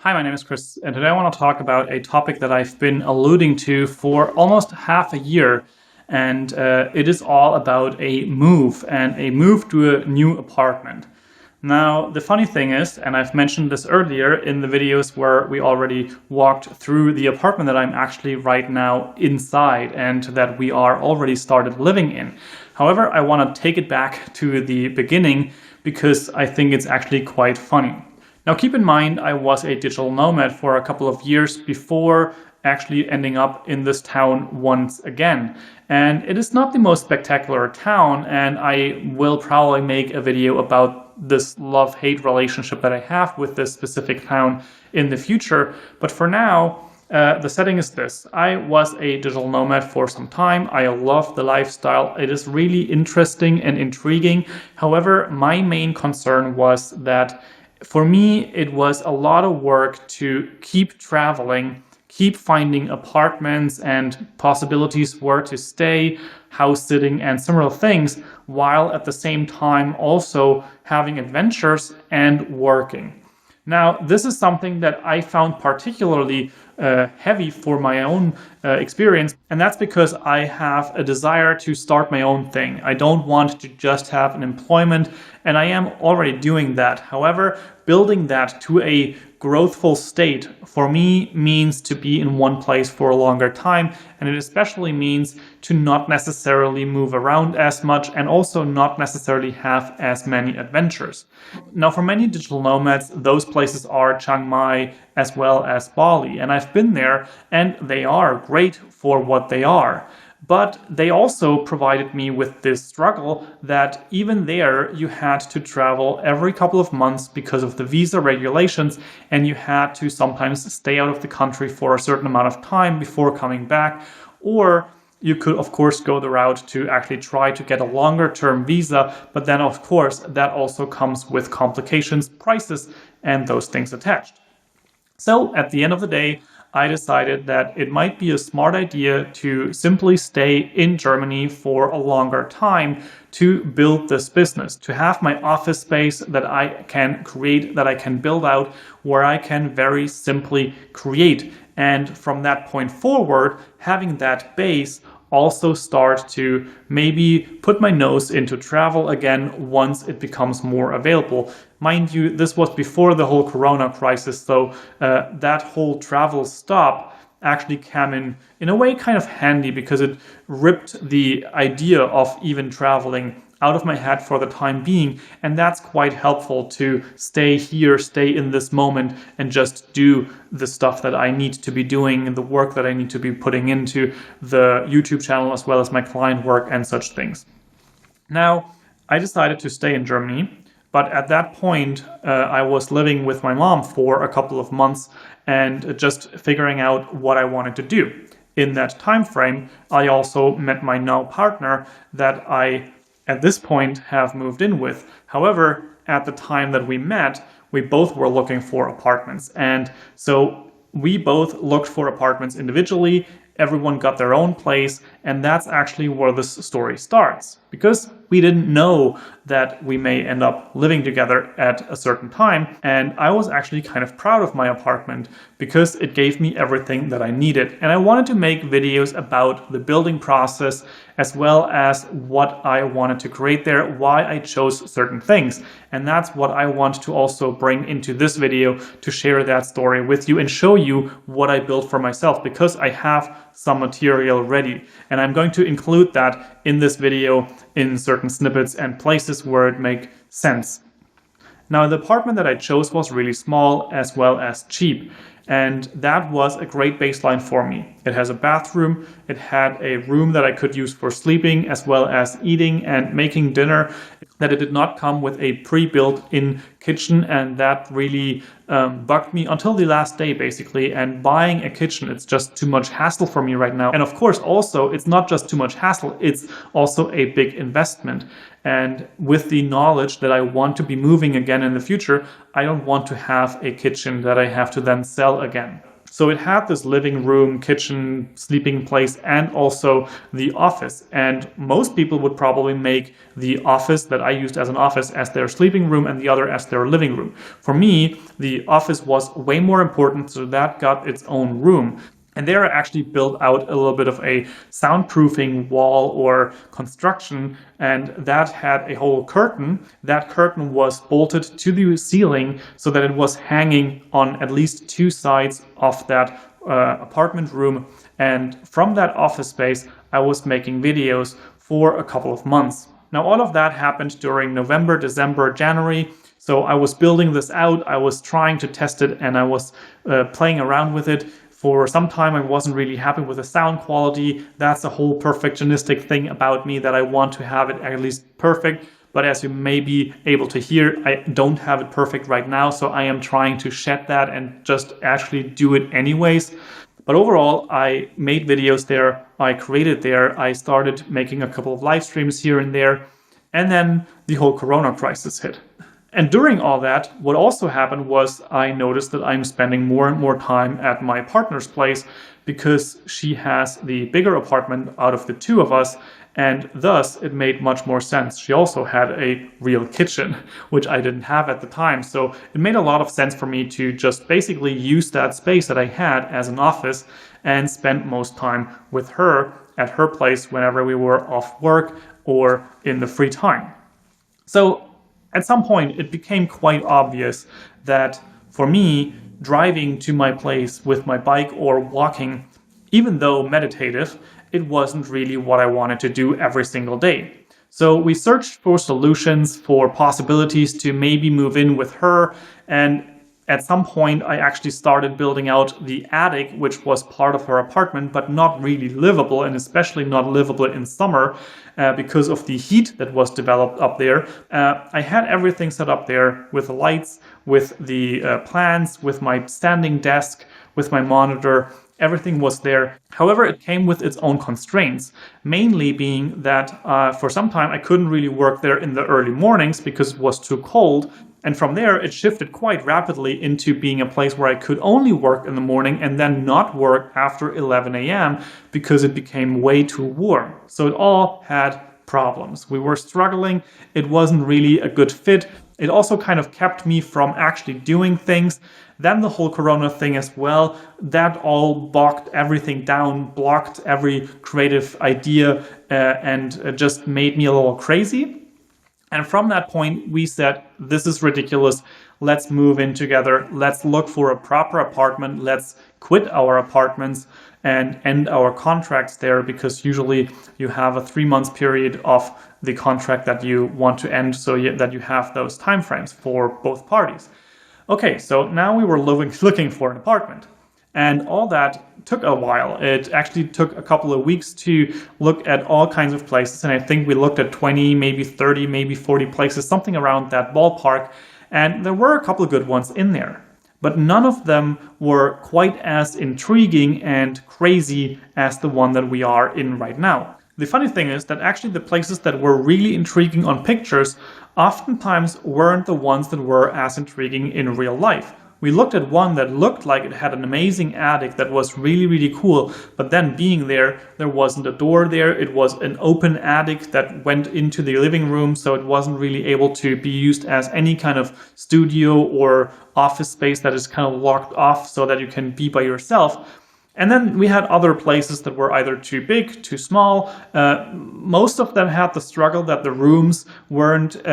Hi, my name is Chris, and today I want to talk about a topic that I've been alluding to for almost half a year, and it is all about a move and a move to a new apartment. Now, the funny thing is, and I've mentioned this earlier in the videos where we already walked through the apartment that I'm actually right now inside and that we are already started living in. However, I want to take it back to the beginning because I think it's actually quite funny. Now keep in mind, I was a digital nomad for a couple of years before actually ending up in this town once again. And it is not the most spectacular town, and I will probably make a video about this love-hate relationship that I have with this specific town in the future. But for now, the setting is this. I was a digital nomad for some time. I love the lifestyle. It is really interesting and intriguing. However, my main concern was that for me, it was a lot of work to keep traveling, keep finding apartments and possibilities where to stay, house sitting, and similar things, while at the same time also having adventures and working. Now, this is something that I found particularly heavy for my own experience, and that's because I have a desire to start my own thing. I don't want to just have an employment, and I am already doing that. However, building that to a growthful state for me means to be in one place for a longer time, and it especially means to not necessarily move around as much and also not necessarily have as many adventures. Now, for many digital nomads, those places are Chiang Mai as well as Bali, and I've been there, and they are great for what they are. But they also provided me with this struggle that even there you had to travel every couple of months because of the visa regulations, and you had to sometimes stay out of the country for a certain amount of time before coming back. Or you could, of course, go the route to actually try to get a longer term visa, but then, of course, that also comes with complications, prices, and those things attached. So at the end of the day, I decided that it might be a smart idea to simply stay in Germany for a longer time to build this business, to have my office space that I can create, that I can build out, where I can very simply create. And from that point forward, having that base, also start to maybe put my nose into travel again once it becomes more available. Mind you, this was before the whole Corona crisis, so that whole travel stop actually came in a way kind of handy because it ripped the idea of even traveling out of my head for the time being, and that's quite helpful to stay here, stay in this moment, and just do the stuff that I need to be doing and the work that I need to be putting into the YouTube channel as well as my client work and such things. Now, I decided to stay in Germany, but at that point, I was living with my mom for a couple of months and just figuring out what I wanted to do. In that time frame, I also met my now partner that I at this point have moved in with. However, at the time that we met, we both were looking for apartments. And so we both looked for apartments individually. Everyone got their own place. And that's actually where this story starts. Because we didn't know that we may end up living together at a certain time. And I was actually kind of proud of my apartment because it gave me everything that I needed. And I wanted to make videos about the building process as well as what I wanted to create there, why I chose certain things. And that's what I want to also bring into this video to share that story with you and show you what I built for myself because I have some material ready. And I'm going to include that in this video in certain snippets and places where it makes sense. Now, the apartment that I chose was really small as well as cheap. And that was a great baseline for me. It has a bathroom, it had a room that I could use for sleeping as well as eating and making dinner, that it did not come with a pre-built-in kitchen, and that really bugged me until the last day basically. And buying a kitchen, it's just too much hassle for me right now. And of course also, it's not just too much hassle, it's also a big investment. And with the knowledge that I want to be moving again in the future, I don't want to have a kitchen that I have to then sell again. So it had this living room, kitchen, sleeping place, and also the office. And most people would probably make the office that I used as an office as their sleeping room and the other as their living room. For me, the office was way more important, so that got its own room. And there I actually built out a little bit of a soundproofing wall or construction, and that had a whole curtain. That curtain was bolted to the ceiling so that it was hanging on at least two sides of that apartment room. And from that office space, I was making videos for a couple of months. Now, all of that happened during November, December, January. So I was building this out, I was trying to test it, and I was playing around with it. For some time, I wasn't really happy with the sound quality. That's a whole perfectionistic thing about me, that I want to have it at least perfect. But as you may be able to hear, I don't have it perfect right now. So I am trying to shed that and just actually do it anyways. But overall, I made videos there. I created there. I started making a couple of live streams here and there. And then the whole Corona crisis hit. And during all that, what also happened was I noticed that I'm spending more and more time at my partner's place because she has the bigger apartment out of the two of us, and thus it made much more sense. She also had a real kitchen, which I didn't have at the time. So it made a lot of sense for me to just basically use that space that I had as an office and spend most time with her at her place whenever we were off work or in the free time. So at some point, it became quite obvious that for me, driving to my place with my bike or walking, even though meditative, it wasn't really what I wanted to do every single day. So we searched for solutions, for possibilities to maybe move in with her. And at some point, I actually started building out the attic, which was part of her apartment, but not really livable, and especially not livable in summer because of the heat that was developed up there. I had everything set up there with the lights, with the plants, with my standing desk, with my monitor. Everything was there. However, it came with its own constraints, mainly being that for some time I couldn't really work there in the early mornings because it was too cold. And from there, it shifted quite rapidly into being a place where I could only work in the morning and then not work after 11 a.m. because it became way too warm. So it all had problems. We were struggling. It wasn't really a good fit. It also kind of kept me from actually doing things. Then the whole Corona thing as well, that all bogged everything down, blocked every creative idea, and just made me a little crazy. And from that point, we said, this is ridiculous. Let's move in together. Let's look for a proper apartment. Let's quit our apartments and end our contracts there, because usually you have a 3-month period of the contract that you want to end, so that you have those timeframes for both parties. Okay, so now we were looking for an apartment. And all that took a while. It actually took a couple of weeks to look at all kinds of places. And I think we looked at 20, maybe 30, maybe 40 places, something around that ballpark. And there were a couple of good ones in there. But none of them were quite as intriguing and crazy as the one that we are in right now. The funny thing is that actually the places that were really intriguing on pictures oftentimes weren't the ones that were as intriguing in real life. We looked at one that looked like it had an amazing attic that was really, really cool, but then being there wasn't a door there. It was an open attic that went into the living room, so it wasn't really able to be used as any kind of studio or office space that is kind of locked off so that you can be by yourself. And then we had other places that were either too big, too small. Most of them had the struggle that the rooms weren't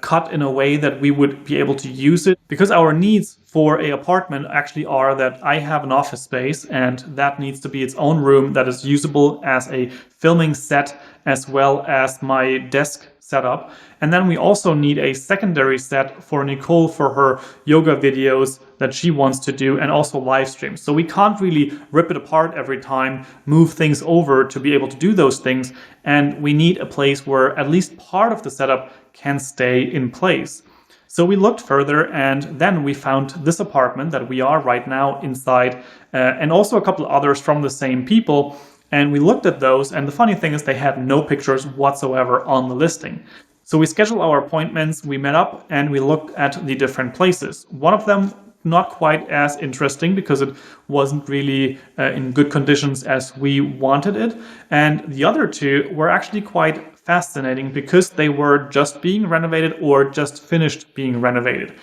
cut in a way that we would be able to use it, because our needs for an apartment actually are that I have an office space and that needs to be its own room that is usable as a filming set as well as my desk setup. And then we also need a secondary set for Nicole for her yoga videos that she wants to do, and also live streams. So we can't really rip it apart every time, move things over to be able to do those things. And we need a place where at least part of the setup can stay in place. So we looked further, and then we found this apartment that we are right now inside, and also a couple others from the same people. And we looked at those, and the funny thing is they had no pictures whatsoever on the listing. So we scheduled our appointments, we met up, and we looked at the different places. One of them not quite as interesting because it wasn't really in good conditions as we wanted it. And the other two were actually quite fascinating because they were just being renovated or just finished being renovated.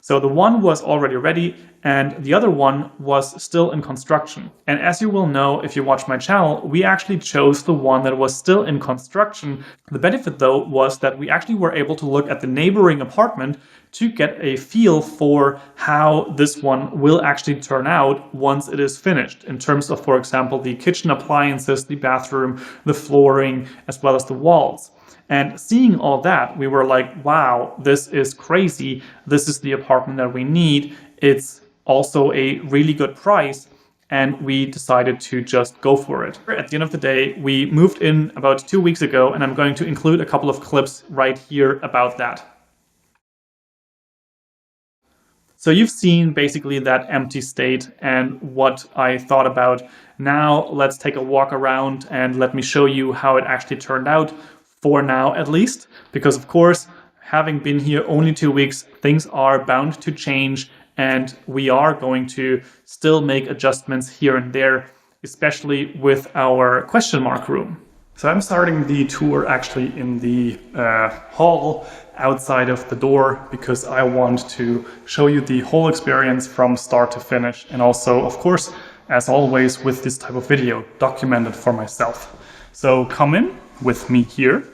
So the one was already ready and the other one was still in construction. And as you will know, if you watch my channel, we actually chose the one that was still in construction. The benefit though was that we actually were able to look at the neighboring apartment to get a feel for how this one will actually turn out once it is finished in terms of, for example, the kitchen appliances, the bathroom, the flooring, as well as the walls. And seeing all that, we were like, wow, this is crazy. This is the apartment that we need. It's also a really good price. And we decided to just go for it. At the end of the day, we moved in about 2 weeks ago, and I'm going to include a couple of clips right here about that. So you've seen basically that empty state and what I thought about. Now let's take a walk around and let me show you how it actually turned out. For now, at least, because of course, having been here only 2 weeks, things are bound to change and we are going to still make adjustments here and there, especially with our question mark room. So I'm starting the tour actually in the hall outside of the door because I want to show you the whole experience from start to finish, and also, of course, as always with this type of video, documented for myself. So come in with me here,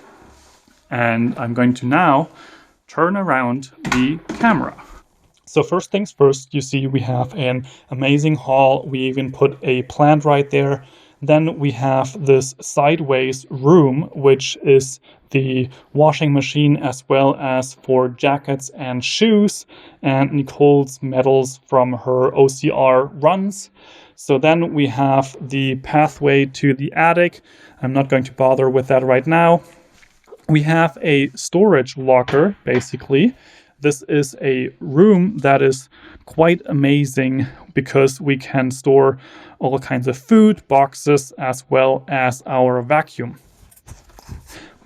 and I'm going to now turn around the camera. So first things first, you see we have an amazing hall. We even put a plant right there. Then we have this sideways room, which is the washing machine as well as for jackets and shoes and Nicole's medals from her OCR runs. So then we have the pathway to the attic. I'm not going to bother with that right now. We have a storage locker, basically. This is a room that is quite amazing because we can store all kinds of food, boxes, as well as our vacuum.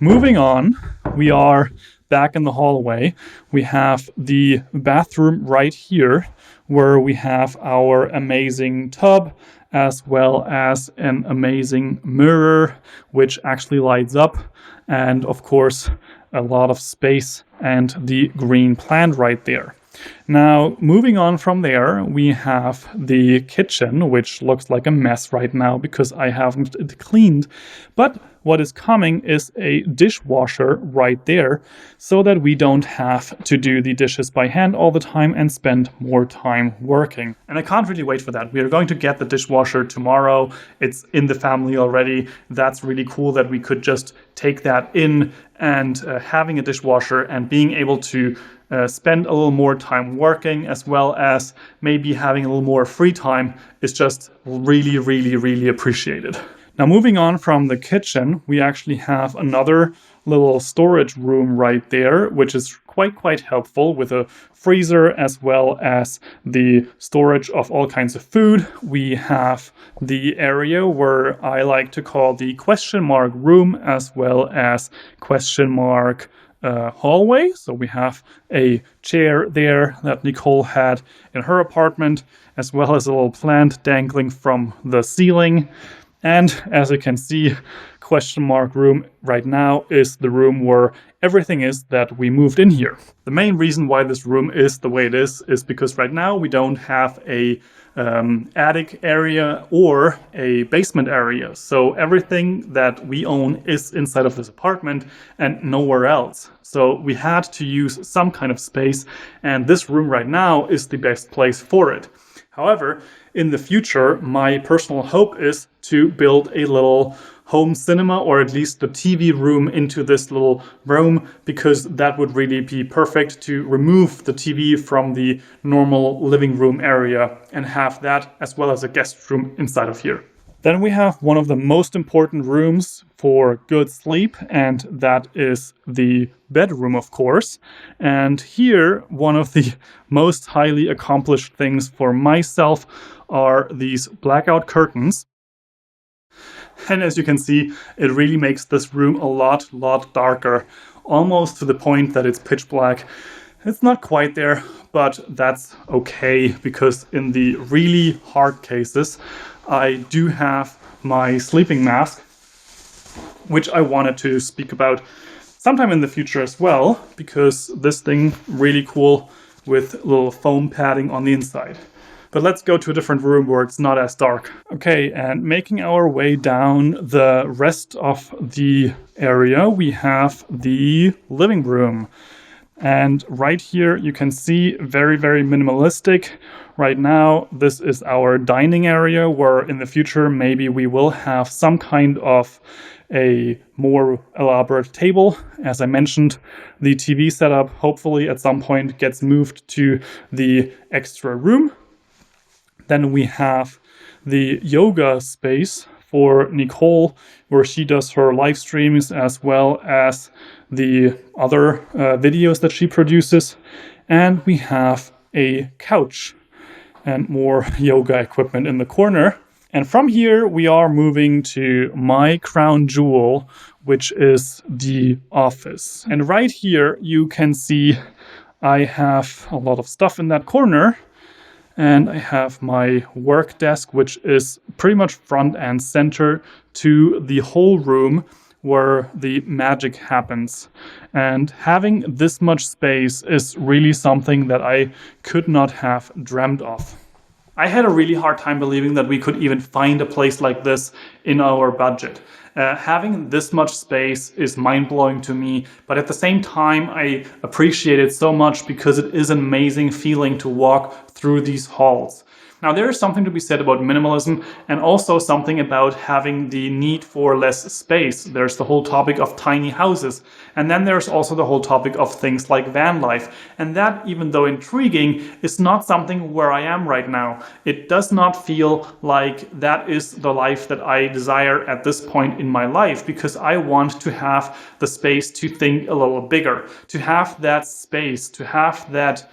Moving on, we are back in the hallway. We have the bathroom right here where we have our amazing tub as well as an amazing mirror which actually lights up, and of course a lot of space and the green plant right there. Now, moving on from there, we have the kitchen, which looks like a mess right now because I haven't it cleaned. But what is coming is a dishwasher right there so that we don't have to do the dishes by hand all the time and spend more time working. And I can't really wait for that. We are going to get the dishwasher tomorrow. It's in the family already. That's really cool that we could just take that in, and having a dishwasher and being able to spend a little more time working as well as maybe having a little more free time is just really, really, really appreciated. Now, moving on from the kitchen, we actually have another little storage room right there, which is quite helpful with a freezer as well as the storage of all kinds of food. We have the area where I like to call the question mark room as well as question mark hallway. So we have a chair there that Nicole had in her apartment, as well as a little plant dangling from the ceiling. And as you can see, question mark room right now is the room where everything is that we moved in here. The main reason why this room is the way it is because right now we don't have a attic area or a basement area. So everything that we own is inside of this apartment and nowhere else. So we had to use some kind of space, and this room right now is the best place for it. However, in the future, my personal hope is to build a little home cinema, or at least the TV room, into this little room, because that would really be perfect to remove the TV from the normal living room area and have that as well as a guest room inside of here. Then we have one of the most important rooms for good sleep, and that is the bedroom, of course. And here, one of the most highly accomplished things for myself are these blackout curtains. And as you can see, it really makes this room a lot darker, almost to the point that it's pitch black. It's not quite there, but that's okay, because in the really hard cases, I do have my sleeping mask, which I wanted to speak about sometime in the future as well, because this thing really cool with little foam padding on the inside. But let's go to a different room where it's not as dark. Okay, and making our way down the rest of the area, we have the living room. And right here you can see very, very minimalistic. Right now, this is our dining area, where in the future maybe we will have some kind of a more elaborate table. As I mentioned, the TV setup hopefully at some point gets moved to the extra room. Then we have the yoga space for Nicole, where she does her live streams as well as the other videos that she produces. And we have a couch and more yoga equipment in the corner. And from here, we are moving to my crown jewel, which is the office. And right here, you can see I have a lot of stuff in that corner. And I have my work desk, which is pretty much front and center to the whole room where the magic happens. And having this much space is really something that I could not have dreamt of. I had a really hard time believing that we could even find a place like this in our budget. Having this much space is mind-blowing to me, but at the same time I appreciate it so much because it is an amazing feeling to walk through these halls. Now, there is something to be said about minimalism, and also something about having the need for less space. There's the whole topic of tiny houses, and then there's also the whole topic of things like van life. And that, even though intriguing, is not something where I am right now. It does not feel like that is the life that I desire at this point in my life, because I want to have the space to think a little bigger, to have that space, to have that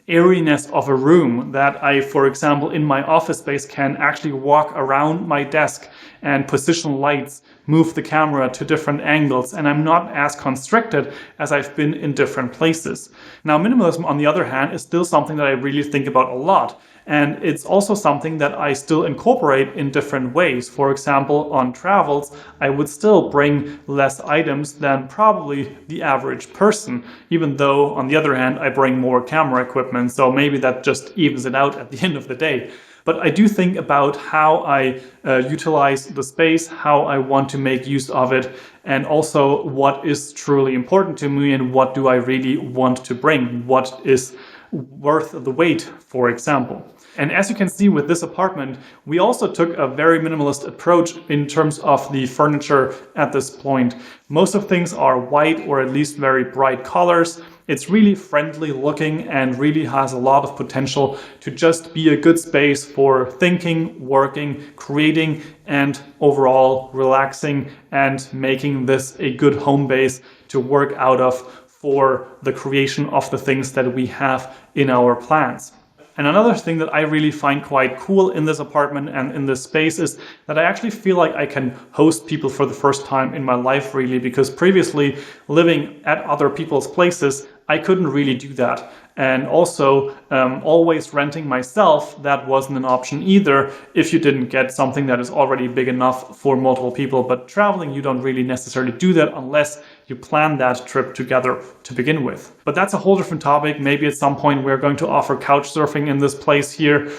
airiness of a room that I, for example, in my office space can actually walk around my desk and position lights, move the camera to different angles, and I'm not as constricted as I've been in different places. Now, minimalism, on the other hand, is still something that I really think about a lot. And it's also something that I still incorporate in different ways. For example, on travels, I would still bring less items than probably the average person, even though, on the other hand, I bring more camera equipment. So maybe that just evens it out at the end of the day. But I do think about how I utilize the space, how I want to make use of it, and also what is truly important to me and what do I really want to bring, what is worth the weight, for example. And as you can see with this apartment, we also took a very minimalist approach in terms of the furniture at this point. Most of things are white or at least very bright colors. It's really friendly looking and really has a lot of potential to just be a good space for thinking, working, creating, and overall relaxing, and making this a good home base to work out of for the creation of the things that we have in our plans. And another thing that I really find quite cool in this apartment and in this space is that I actually feel like I can host people for the first time in my life, really, because previously living at other people's places, I couldn't really do that. And also always renting myself, that wasn't an option either if you didn't get something that is already big enough for multiple people. But traveling, you don't really necessarily do that unless you plan that trip together to begin with. But that's a whole different topic. Maybe at some point we're going to offer couch surfing in this place here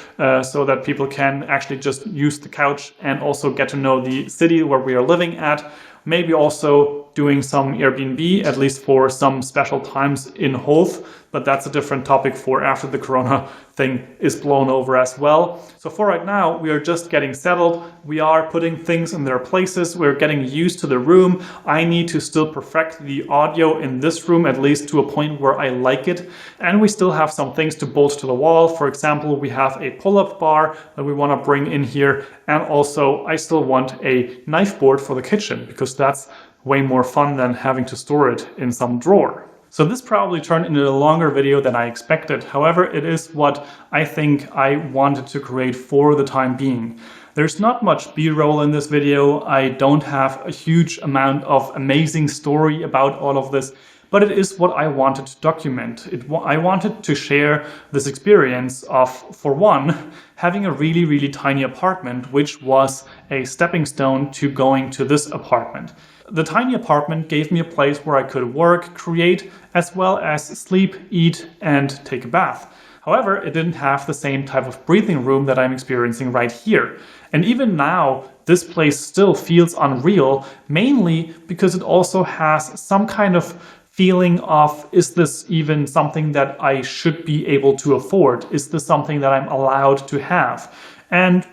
so that people can actually just use the couch and also get to know the city where we are living at. Maybe also doing some Airbnb, at least for some special times in Hof, but that's a different topic for after the Corona thing is blown over as well. So for right now, we are just getting settled. We are putting things in their places. We're getting used to the room. I need to still perfect the audio in this room, at least to a point where I like it. And we still have some things to bolt to the wall. For example, we have a pull-up bar that we want to bring in here. And also, I still want a knife board for the kitchen, because that's way more fun than having to store it in some drawer. So this probably turned into a longer video than I expected. However, it is what I think I wanted to create for the time being. There's not much B-roll in this video. I don't have a huge amount of amazing story about all of this, but it is what I wanted to document. I wanted to share this experience of, for one, having a really, really tiny apartment, which was a stepping stone to going to this apartment. The tiny apartment gave me a place where I could work, create, as well as sleep, eat, and take a bath. However, it didn't have the same type of breathing room that I'm experiencing right here. And even now, this place still feels unreal, mainly because it also has some kind of feeling of, is this even something that I should be able to afford? Is this something that I'm allowed to have? And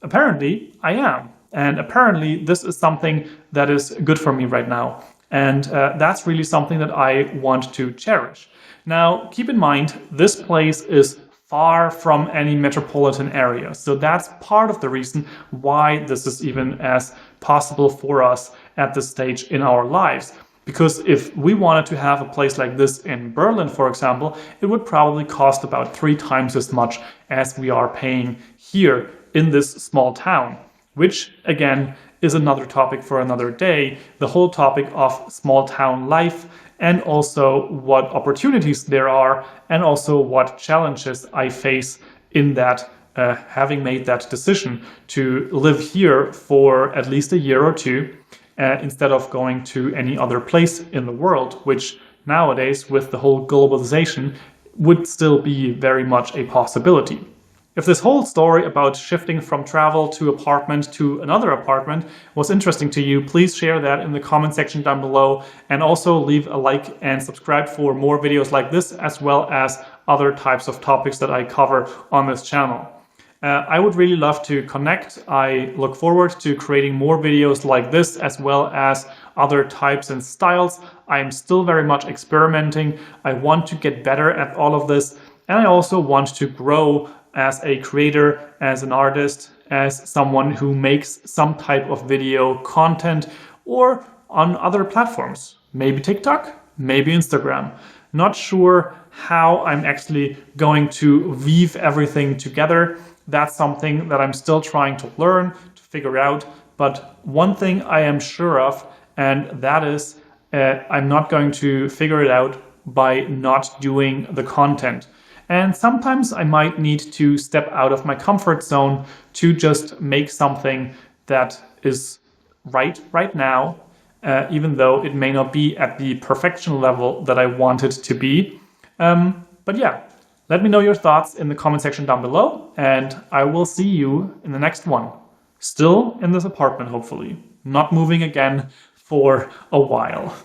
apparently I am. And apparently this is something that is good for me right now. And that's really something that I want to cherish. Now, keep in mind, this place is far from any metropolitan area. So that's part of the reason why this is even as possible for us at this stage in our lives. Because if we wanted to have a place like this in Berlin, for example, it would probably cost about 3 times as much as we are paying here in this small town, which again is another topic for another day, the whole topic of small town life, and also what opportunities there are, and also what challenges I face in that, having made that decision to live here for at least a year or two, instead of going to any other place in the world, which nowadays, with the whole globalization, would still be very much a possibility. If this whole story about shifting from travel to apartment to another apartment was interesting to you, please share that in the comment section down below, and also leave a like and subscribe for more videos like this, as well as other types of topics that I cover on this channel. I would really love to connect. I look forward to creating more videos like this, as well as other types and styles. I'm still very much experimenting. I want to get better at all of this, and I also want to grow as a creator, as an artist, as someone who makes some type of video content, or on other platforms, maybe TikTok, maybe Instagram. Not sure how I'm actually going to weave everything together. That's something that I'm still trying to learn, to figure out. But one thing I am sure of, and that is I'm not going to figure it out by not doing the content. And sometimes I might need to step out of my comfort zone to just make something that is right now, even though it may not be at the perfection level that I want it to be. But yeah, let me know your thoughts in the comment section down below, and I will see you in the next one. Still in this apartment, hopefully. Not moving again for a while.